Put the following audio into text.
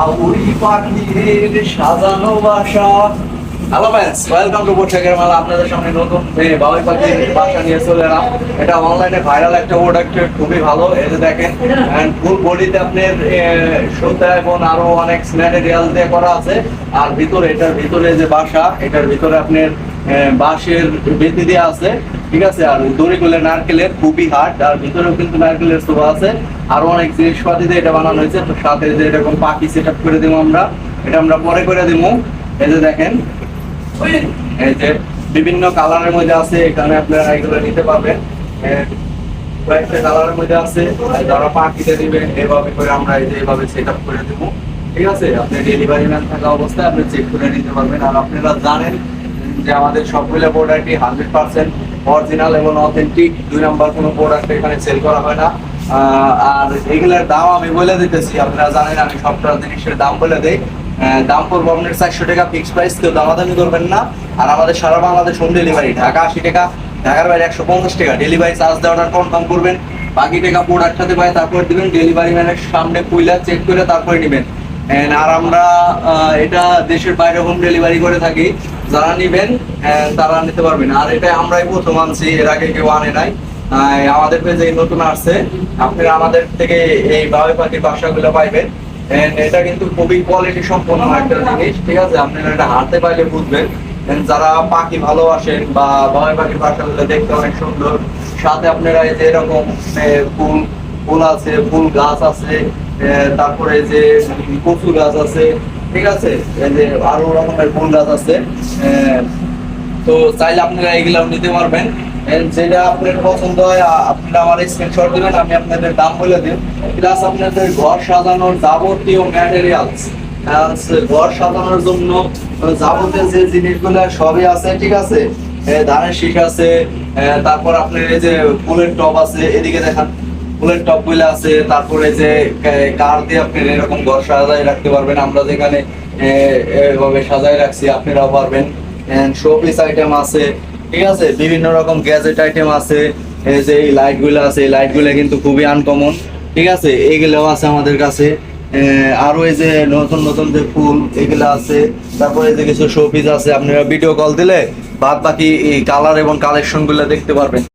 বাবুই পাখির সাজানো বাসা। হ্যালো ফ্রেন্ডস, ওয়েলকাম টু পোশাকের মেলা। আপনাদের সামনে নতুন বাবুই পাখির বাসা নিয়ে চলে এলাম। এটা অনলাইনে ভাইরাল একটা প্রোডাক্ট, খুবই ভালো। এই যে দেখেন, ফুল বডিতে আপনার সুতা এবং আরো অনেক ম্যাটেরিয়াল দিয়ে করা আছে। আর ভিতরে, এটার ভিতরে যে বাসা, এটার ভিতরে আপনার বাঁশের বেতি দেওয়া আছে, ঠিক আছে। আর দড়িগুলো নারকেলের, খুবই হার্ড। আর ভিতরেও কিন্তু নারকেলের শোভা আছে। আরো অনেক জিনিসপাতি দিয়ে এটা বানানো হয়েছে। তো সাথে যে এরকম পাখি সেট আপ করে দেবো আমরা, এটা আমরা পরে করে দেবো। এই যে দেখেন, এই যে বিভিন্ন কালারের মধ্যে আছে, এখানে আপনারা এগুলো নিতে পারবেন। কয়েকটা কালারের মধ্যে আছে, যারা পাখিতে দিবেন এভাবে করে আমরা এই যে এভাবে সেট আপ করে দেবো, ঠিক আছে। আপনি ডেলিভারি ম্যান থাকা অবস্থায় আপনি চেক করে নিতে পারবেন। আর আপনারা জানেন যে আমাদের সবগুলো প্রোডাক্টই 100% অরিজিনাল এবং অথেন্টিক। 2 নাম্বার কোনো প্রোডাক্ট এখানে সেল করা হয় না। আর এগুলোর দাম আমি বলে দিতেছি, আপনারা জানেন আমি সবটা জিনিসের দাম বলে দেই। দাম করবো আপনার 400 টাকা ফিক্স প্রাইস, কেউ দামাদামি করবেন না। আর আমাদের সারা বাংলাদেশ হোম ডেলিভারি, ঢাকা 80 টাকা, ঢাকার বাইরে 150 টাকা ডেলিভারি চার্জ দিয়ে অর্ডার কনফার্ম করবেন। বাকি টাকা প্রোডাক্ট সাথে পাই তারপর দিবেন, ডেলিভারি ম্যানের সামনে কুইলা চেক করে তারপরে নেবেন। আর আমরা এটা দেশের বাইরে হোম ডেলিভারি করে থাকি। যারা নিবেন তারা নিতে পারবেন। আর এটা আমরাই প্রথম আনছি, এর আগে কেউ আনে নাই। আমাদের পেজে নতুন আসছে, আপনারা আমাদের থেকে এই বাবুই পাখির বাসাগুলো পাইবেন। এটা কিন্তু খুবই কোয়ালিটি সম্পন্ন একটা জিনিস, ঠিক আছে। আপনারা এটা হাতে পাইলে বুঝবেন। যারা পাখি ভালোবাসেন বা বাবুই পাখির বাসাগুলো দেখতে অনেক সুন্দর, সাথে আপনারা এই যে এরকম ফুল ফুল আছে, ফুল গাছ আছে, তারপরে যে কচু গাছ আছে, ঠিক আছে। এই যে আরো রকমের ফুল গাছ আছে। তো চাইলে আপনারা এগুলাও নিতে পারবেন। যেটা আপনার পছন্দ হয় আপনারা আমার স্ক্রিনশট দিবেন, আমি আপনাদের দাম বলে দিই। প্লাস আপনাদের ঘর সাজানোর যাবতীয় ম্যাটেরিয়ালস, ঘর সাজানোর জন্য যাবতীয় যে জিনিসগুলো সবই আছে, ঠিক আছে। ধানের শীষ আছে, তারপর আপনার এই যে ফুলের টব আছে, এদিকে দেখান ফুলের টব গুলো আছে। তারপরে যে কার দিয়ে আপনি এরকম ঘর সাজায় রাখতে পারবেন, আমরা যেখানে এভাবে সাজায় রাখছি আপনারাও পারবেন। শোপিস আইটেম আছে, ঠিক আছে। বিভিন্ন রকম গ্যাজেট আইটেম আছে। এই যে এই লাইট গুলো আছে, এই লাইট গুলো কিন্তু খুবই আনকমন, ঠিক আছে। এইগুলোও আছে আমাদের কাছে। আরো এই যে নতুন নতুন যে ফুল এগুলো আছে। তারপরে যে কিছু শোপিস আছে, আপনারা ভিডিও কল দিলে বাদ বাকি কালার এবং কালেকশন গুলো দেখতে পারবেন।